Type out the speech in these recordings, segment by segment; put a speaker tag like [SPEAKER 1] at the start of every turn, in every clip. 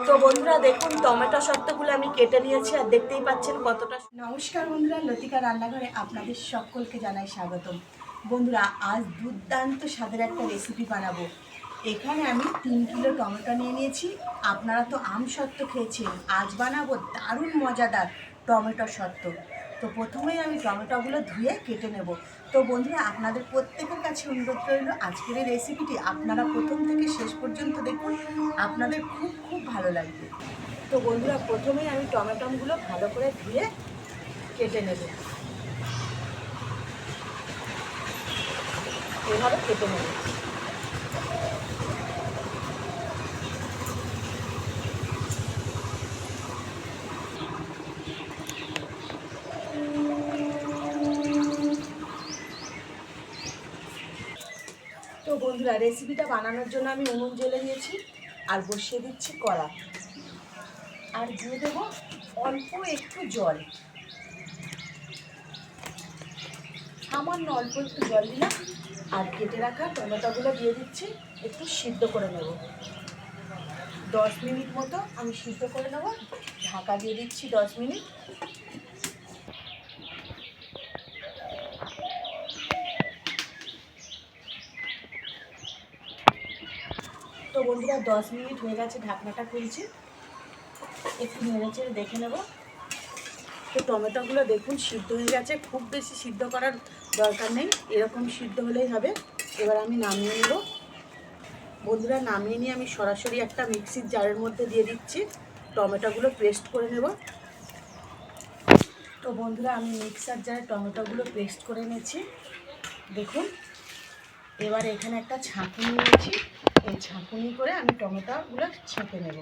[SPEAKER 1] তো বন্ধুরা দেখুন টমেটো শক্তগুলো আমি কেটে নিয়েছি আর দেখতেই পাচ্ছেন কতটা। নমস্কার বন্ধুরা, লতিকা রান্নাঘরে আপনাদের সকলকে জানাই স্বাগতম। বন্ধুরা আজ দুর্দান্ত স্বাদের একটা রেসিপি বানাবো। এখানে আমি 3 কিলো টমেটো নিয়ে নিয়েছি। আপনারা তো আম সত্ত্ব খেয়েছেন, আজ বানাবো দারুণ মজাদার টমেটো সত্ত্ব। তো প্রথমেই আমি টমেটোগুলো ধুয়ে কেটে নেব। তো বন্ধুরা আপনাদের প্রত্যেকের কাছে অনুরোধ রইল আজকের এই রেসিপিটি আপনারা প্রথম থেকে শেষ পর্যন্ত দেখুন, আপনাদের খুব খুব ভালো লাগবে। তো বন্ধুরা প্রথমেই আমি টমেটোগুলো ভালো করে ধুয়ে কেটে নেব। এভাবে কেটে নেব। তো বন্ধুরা রেসিপিটা বানানোর জন্য আমি উনুন জ্বেলে নিয়েছি আর বসিয়ে দিচ্ছি কড়া, আর দিয়ে দেবো অল্প একটু জল। সামান্য অল্প একটু জল দিলাম আর কেটে রাখা টমেটোগুলো দিয়ে দিচ্ছি, একটু সিদ্ধ করে নেব। 10 মিনিট মতো আমি সিদ্ধ করে নেব। ঢাকা দিয়ে দিচ্ছি 10 মিনিট। তো বন্ধুরা 10 মিনিট হয়ে গেছে, ঢাকনাটা খুলছি, একটু নেড়েচেড়ে দেখে নেব। তো টমেটোগুলো দেখুন সিদ্ধ হয়ে গেছে, খুব বেশি সিদ্ধ করার দরকার নেই, এরকম সিদ্ধ হলেই হবে। এবার আমি নামিয়ে নেব। বন্ধুরা নামিয়ে নিয়ে আমি সরাসরি একটা মিক্সির জারের মধ্যে দিয়ে দিচ্ছি, টমেটোগুলো পেস্ট করে নেব। তো বন্ধুরা আমি মিক্সার জারে টমেটোগুলো পেস্ট করে নিয়েছি দেখুন। এবার এখানে একটা ছাঁকুনি নিয়েছি, এই ছাঁকুনি করে আমি টমেটোগুলো ছেঁকে নেব।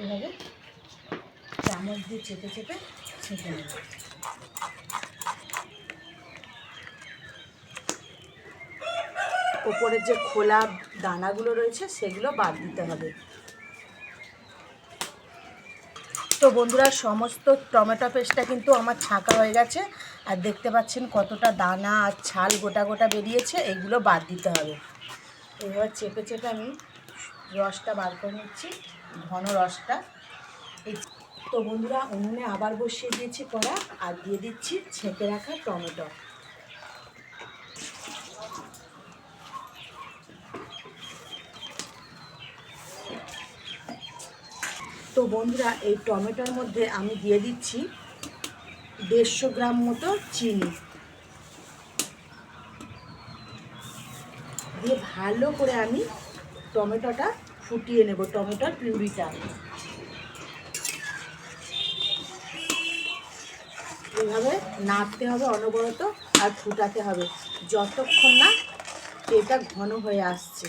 [SPEAKER 1] এভাবে চামচ দিয়ে চেপে চেপে ছেঁকে নেব। ওপরের যে খোলা দানাগুলো রয়েছে সেগুলো বাদ দিতে হবে। তো বন্ধুরা সমস্ত টমেটো পেস্টটা কিন্তু আমার ছাঁকা হয়ে গেছে, আর দেখতে পাচ্ছেন কতটা দানা আর ছাল গোটা গোটা বেরিয়েছে, এগুলো বাদ দিতে হবে। এবার চেপে চেপে আমি রসটা বার করে নিচ্ছি, ঘন রসটা। এই তো বন্ধুরা উনুনে আবার বসিয়ে দিয়েছি কড়া, আর দিয়ে দিচ্ছি ছেঁকে রাখা টমেটো। তো বন্ধুরা এই টমেটোর মধ্যে আমি দিয়ে দিচ্ছি 150 গ্রাম মতো চিনি, দিয়ে ভালো করে আমি টমেটোটা ফুটিয়ে নেব, টমেটোর পিউরিটা। এইভাবে নাড়তে হবে অনবরত আর ফুটাতে হবে যতক্ষণ না এটা ঘন হয়ে আসছে।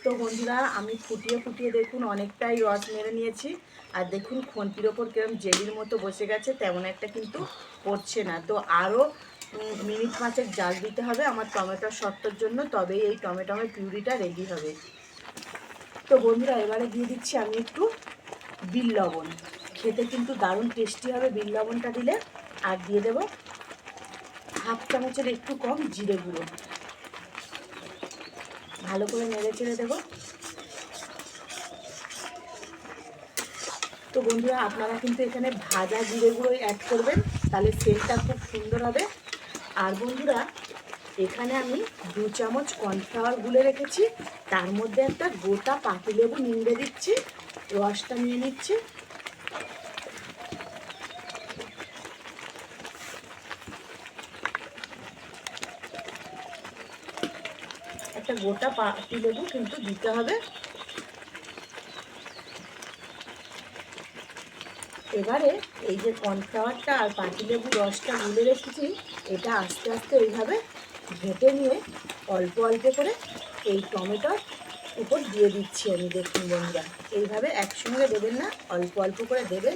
[SPEAKER 1] তো বন্ধুরা আমি ফুটিয়ে ফুটিয়ে দেখুন অনেকটাই রস মেরে নিয়েছি, আর দেখুন খুন্তির ওপর কিরম জেলির মতো বসে গেছে, তেমন একটা কিন্তু পড়ছে না। তো আরও মিনিট 5 জাল দিতে হবে আমার টমেটোর সত্ত্বর জন্য, তবেই এই টমেটোর পিউরিটা রেডি হবে। তো বন্ধুরা এবারে দিয়ে দিচ্ছি আমি একটু বিট লবণ, খেতে কিন্তু দারুণ টেস্টি হবে বিট লবণটা দিলে। আর দিয়ে দেবো 1/2 চামচের একটু কম জিরে গুঁড়ো। ভালো করে নেড়ে চেড়ে দেবো। তো বন্ধুরা আপনারা কিন্তু এখানে ভাজা জিরে গুঁড়োই অ্যাড করবেন, তাহলে সেন্টটা খুব সুন্দর হবে। আর বন্ধুরা এখানে আমি 2 চামচ কর্নফ্লাওয়ার গুলে রেখেছি, তার মধ্যে একটা গোটা পাতিলেবু নিংড়ে দিচ্ছি, রসটা নিয়ে নিচ্ছি। একটা গোটা পাতিলেবু কিন্তু দিতে হবে। এবারে এই যে কর্নফ্লাওয়ারটা আর পাতিলেবু রসটা গুলে রেখেছি, এটা আস্তে আস্তে এইভাবে ঘেঁটে নিয়ে অল্প অল্প করে এই টমেটোর উপর দিয়ে দিচ্ছি আমি। দেখুন বন্ধুরা এইভাবে একসঙ্গে দেবেন না, অল্প অল্প করে দেবে,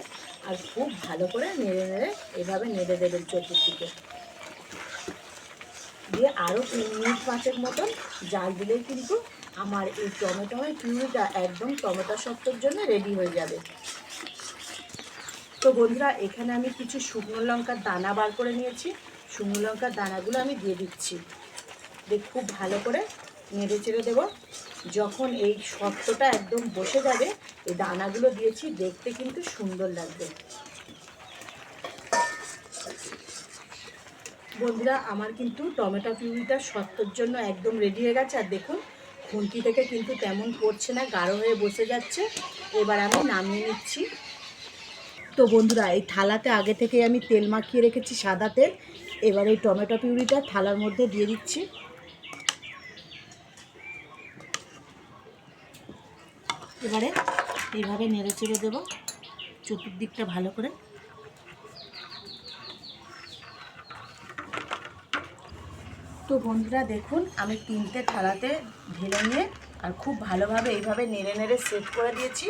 [SPEAKER 1] আর খুব ভালো করে নেড়ে নেড়ে এইভাবে নেড়ে দেবেন চতুর্দিকে। দিয়ে আরও 3 মিনিট 5 মতন জাল দিলেই কিন্তু আমার এই টমেটোর পিউরিটা একদম টমেটো সত্ত্বর জন্য রেডি হয়ে যাবে। তো বন্ধুরা এখানে আমি কিছু শুকনো লঙ্কার দানা বার করে নিয়েছি। শুকনো লঙ্কার দানাগুলো আমি দিয়ে দিচ্ছি। খুব ভালো করে নেড়ে চেড়ে দেবো। যখন এই শক্তটা একদম বসে যাবে, এই দানাগুলো দিয়েছি, দেখতে কিন্তু সুন্দর লাগবে। বন্ধুরা আমার কিন্তু টমেটো পিউরিটা শক্তর জন্য একদম রেডি হয়ে গেছে। আর দেখুন খুন্তি থেকে কিন্তু তেমন পড়ছে না, গাঢ় হয়ে বসে যাচ্ছে। এবার আমি নামিয়ে নিচ্ছি। তো বন্ধুরা এই থালাতে আগে থেকে আমি তেল মাখিয়ে রেখেছি, সাদা তেল। এবার এই টমেটো পিউরিটা থালার মধ্যে দিয়ে দিচ্ছি। এবারে এইভাবে নেড়ে চেড়ে দেবো চতুর্দিকটা ভালো করে। তো বন্ধুরা দেখুন আমি 3টে থালাতে ঢেলে নিয়ে আর খুব ভালোভাবে এইভাবে নেড়ে নেড়ে সেট করে দিয়েছি।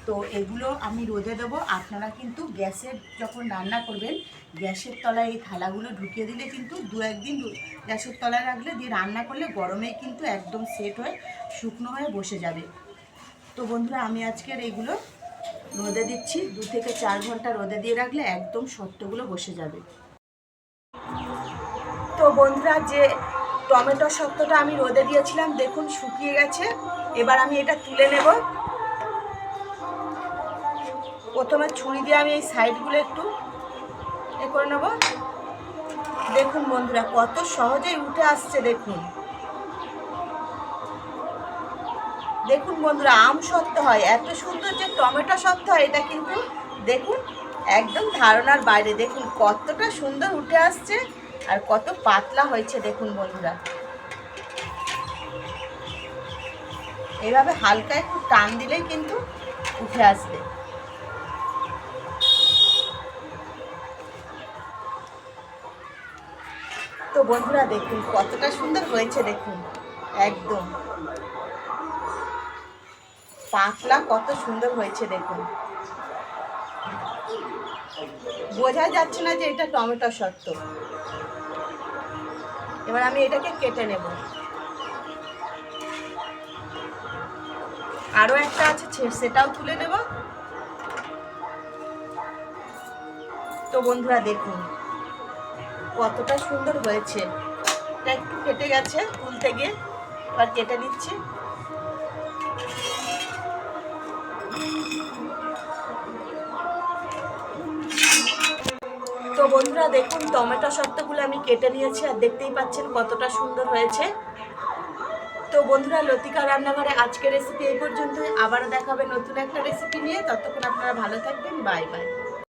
[SPEAKER 1] তো এগুলো আমি রোদে দেবো। আপনারা কিন্তু গ্যাসের যখন রান্না করবেন, গ্যাসের তলায় এই থালাগুলো ঢুকিয়ে দিলে কিন্তু 2-1 দিন গ্যাসের তলায় রাখলে দিয়ে রান্না করলে গরমেই কিন্তু একদম সেট হয়ে শুকনো হয়ে বসে যাবে। তো বন্ধুরা আমি আজকের এগুলো রোদে দিচ্ছি। 2 থেকে 4 ঘন্টা রোদে দিয়ে রাখলে একদম শক্তগুলো বসে যাবে। তো বন্ধুরা যে টমেটো শক্তটা আমি রোদে দিয়েছিলাম দেখুন শুকিয়ে গেছে। এবার আমি এটা তুলে নেব। প্রথমে ছুরি দিয়ে আমি এই সাইডগুলো একটু করে নেব। দেখুন বন্ধুরা কত সহজেই উঠে আসছে। দেখুন দেখুন বন্ধুরা আম শক্ত হয়, এত সুন্দর যে টমেটো শক্ত হয় এটা কিন্তু দেখুন একদম ধারণার বাইরে। দেখুন কতটা সুন্দর উঠে আসছে আর কত পাতলা হয়েছে। দেখুন বন্ধুরা এইভাবে হালকা একটু টান দিলেই কিন্তু উঠে আসবে। তো বন্ধুরা দেখুন কতটা সুন্দর হয়েছে। দেখুন একদম পাতলা, কত সুন্দর হয়েছে। দেখুন বোঝা যাচ্ছে না যে এটা টমেটো শক্ত। এবার আমি এটাকে কেটে নেব। আরও একটা আছে সেটাও তুলে নেব। তো বন্ধুরা দেখুন কতটা সুন্দর হয়েছে। এটা একটু কেটে গেছে তুলতে গিয়ে, এবার কেটে নিচ্ছি। তো বন্ধুরা দেখুন টমেটো শক্তগুলো আমি কেটে নিয়েছি আর দেখতেই পাচ্ছেন কতটা সুন্দর হয়েছে। তো বন্ধুরা লতিকা রান্নাঘরে আজকের রেসিপি এই পর্যন্তই। আবারও দেখাবে নতুন একটা রেসিপি নিয়ে। ততক্ষণ আপনারা ভালো থাকবেন। Bye bye.